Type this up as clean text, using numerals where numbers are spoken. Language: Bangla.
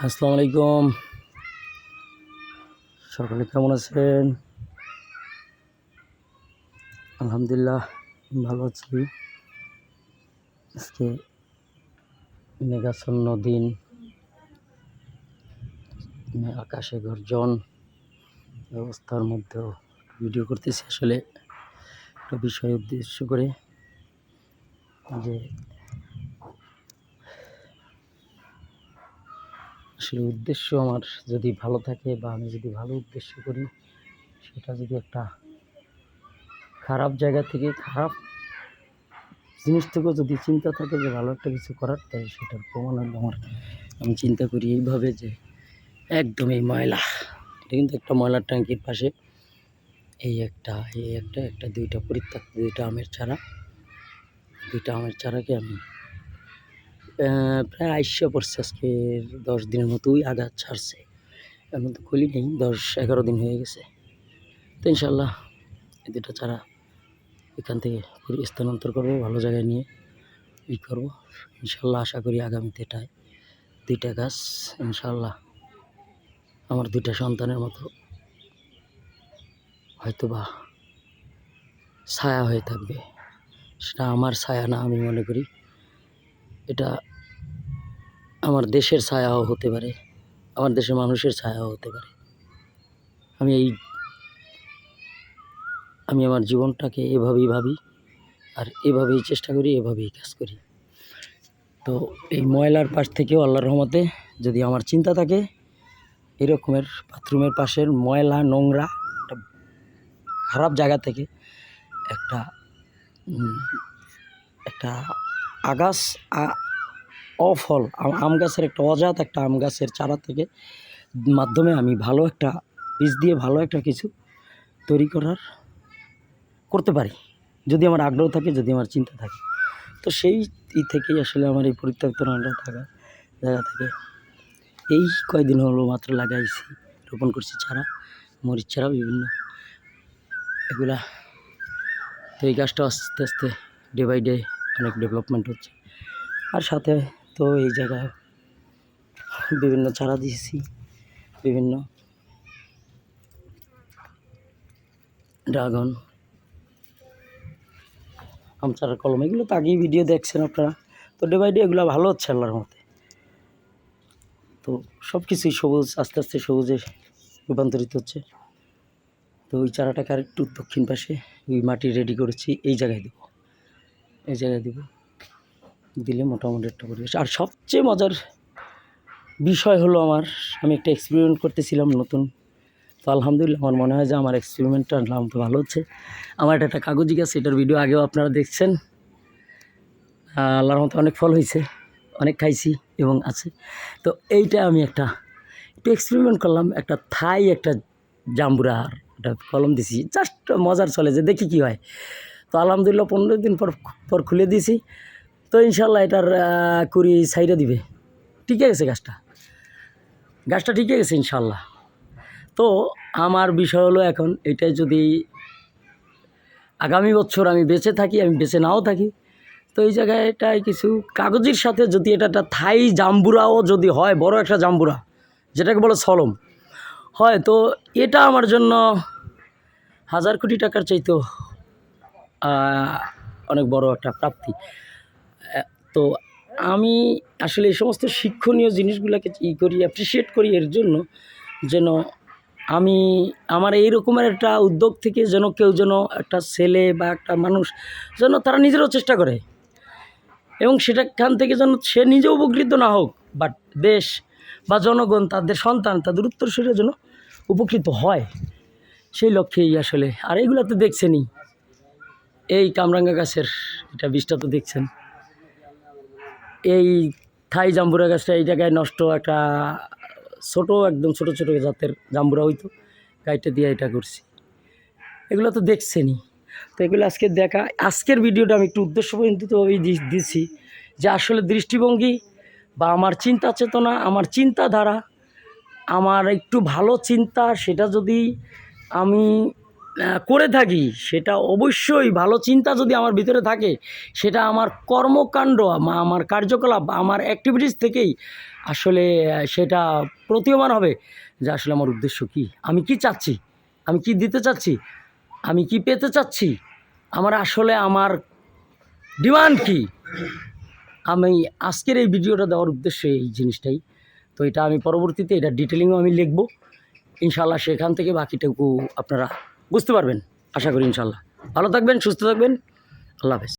আসসালামু আলাইকুম। সকলে কেমন আছেন? আলহামদুলিল্লাহ ভালো আছি। আজকে মেঘাচ্ছন্ন দিন, আকাশে গর্জন অবস্থার মধ্যেও ভিডিও করতেছি। আসলে একটা বিষয় উদ্দেশ্য করে, যে আসলে উদ্দেশ্য আমার যদি ভালো থাকে বা আমি যদি ভালো উদ্দেশ্য করি, সেটা যদি একটা খারাপ জায়গা থেকে, খারাপ জিনিস থেকেও যদি চিন্তা থাকে যে ভালো একটা কিছু করার, তাই সেটার প্রমাণ হলো আমি চিন্তা করি এইভাবে যে একদমই ময়লা, এটা কিন্তু একটা ময়লার ট্যাঙ্কির পাশে একটা দুইটা পরিত্যক্ত দুইটা আমের চারাকে আমি প্রায় আইসা পড়ছে, আজকে 10 দিনের মতোই আঘাত ছাড়ছে। এখন তো খুলি নেই, 10-11 দিন হয়ে গেছে। তো ইনশাল্লাহ এই দুটো চারা এখান থেকে স্থানান্তর করবো, ভালো জায়গায় নিয়ে করবো ইনশাল্লাহ। আশা করি আগামীতে এটায় দুইটা গাছ ইনশাল্লাহ আমার দুইটা সন্তানের মতো হয়তোবা ছায়া হয়ে থাকবে। সেটা আমার ছায়া না, আমি মনে করি এটা আমার দেশের ছায়াও হতে পারে, আমার দেশের মানুষের ছায়াও হতে পারে। আমি আমার জীবনটাকে এভাবেই ভাবি, আর এভাবেই চেষ্টা করি, এভাবেই কাজ করি। তো এই ময়লার পাশ থেকেও আল্লাহর রহমতে যদি আমার চিন্তা থাকে, এরকমের বাথরুমের পাশের ময়লা নোংরা একটা খারাপ জায়গা থেকে একটা একটা আগাছ অফল আম গাছের একটা অজাত একটা আম গাছের চারা থেকে মাধ্যমে আমি ভালো একটা বীজ দিয়ে ভালো একটা কিছু তৈরি করতে পারি, যদি আমার আগ্রহ থাকে, যদি আমার চিন্তা থাকে। তো সেই থেকেই আসলে আমার এই পরিত্যক্ত থাকা জায়গা থেকে এই কয়দিন হলো মাত্র লাগাইছি, রোপণ করছি চারা, মরিচ চারা বিভিন্ন এগুলা। তো এই গাছটা আস্তে আস্তে ডে বাই ডে অনেক ডেভেলপমেন্ট হচ্ছে। আর সাথে তো এই জায়গায় বিভিন্ন চারা দিয়েছি, বিভিন্ন ড্রাগন, আম চারার কলম, এগুলো তো আগেই ভিডিও দেখছেন আপনারা। তো ডে বাই ডে এগুলো ভালো হচ্ছে আল্লাহর মতে। তো সব কিছুই সবুজ, আস্তে আস্তে সবুজে রূপান্তরিত হচ্ছে। তো ওই চারাটাকে আর একটু দক্ষিণ পাশে ওই মাটি রেডি করেছি, এই জায়গায় দেবো, দিলে মোটামুটি একটা পরিবেশ। আর সবচেয়ে মজার বিষয় হলো আমি একটা এক্সপেরিমেন্ট করতেছিলাম নতুন। তো আলহামদুলিল্লাহ আমার মনে হয় যে আমার এক্সপেরিমেন্টটার নাম তো ভালো হচ্ছে। আমার একটা কাগজি গাছ, এটার ভিডিও আগেও আপনারা দেখছেন। আল্লাহর মতো অনেক ফল হয়েছে, অনেক খাইছি এবং আছে। তো এইটা আমি একটু এক্সপেরিমেন্ট করলাম, একটা একটা জাম্বুরার একটা কলম দিছি, জাস্ট মজার চলে যে দেখি কি হয়। তো আলহামদুলিল্লাহ 15 দিন পর খুলে দিয়েছি। তো ইনশাল্লাহ এটার কুড়ি সাইডে দিবে, টিকে গেছে গাছটা টিকে গেছে ইনশাল্লাহ। তো আমার বিষয় হলো এখন এটাই, যদি আগামী বছর আমি বেঁচে থাকি, আমি বেঁচে নাও থাকি, তো এই জায়গায় এটাই কিছু কাগজের সাথে যদি এটা একটা থাই জাম্বুরাও যদি হয়, বড় একটা জাম্বুরা যেটাকে বলে সলম হয়, তো এটা আমার জন্য 1000 কোটি টাকার চাইতেও অনেক বড় একটা প্রাপ্তি। তো আমি আসলে এই সমস্ত শিক্ষণীয় জিনিসগুলোকে করি, অ্যাপ্রিসিয়েট করি এর জন্য যেন আমার এই রকমের একটা উদ্যোগ থেকে যেন কেউ যেন একটা ছেলে বা একটা মানুষ যেন তারা নিজেরাও চেষ্টা করে, এবং সেটাখান থেকে যেন সে নিজে উপকৃত না হোক, বাট দেশ বা জনগণ, তাদের সন্তান, তাদের উত্তরসূরিরা যেন উপকৃত হয়, সেই লক্ষ্যেই আসলে। আর এইগুলো তো দেখছেনই, এই কামরাঙ্গা গাছের এটা বীজটা তো দেখছেন, এই থাই জাম্বুরা গাছটা এই জায়গায় নষ্ট একটা একদম ছোটো জাতের জাম্বুরা হইতো, গাইটা দিয়ে এটা করছি, এগুলো তো দেখছেনই। তো এগুলো আজকের ভিডিওটা আমি একটু উদ্দেশ্য পরিণতভাবেই দিচ্ছি, যে আসলে দৃষ্টিভঙ্গি বা আমার চিন্তা চেতনা, আমার চিন্তাধারা, আমার একটু ভালো চিন্তা, সেটা যদি আমি করে থাকি সেটা অবশ্যই ভালো চিন্তা যদি আমার ভিতরে থাকে, সেটা আমার কর্মকাণ্ড আমার কার্যকলাপ আমার অ্যাক্টিভিটিস থেকেই আসলে সেটা প্রতীয়মান হবে যে আসলে আমার উদ্দেশ্য কী, আমি কি চাচ্ছি, আমি কি দিতে চাচ্ছি, আমি কি পেতে চাচ্ছি, আমার আসলে আমার ডিমান্ড কী। আমি আজকের এই ভিডিওটা দেওয়ার উদ্দেশ্য এই জিনিসটাই। তো এটা আমি পরবর্তীতে এটা ডিটেলিংও আমি লিখব ইনশাল্লাহ, সেখান থেকে বাকিটুকু আপনারা বুঝতে পারবেন আশা করি ইনশাল্লাহ। ভালো থাকবেন, সুস্থ থাকবেন, আল্লাহ হাফেজ।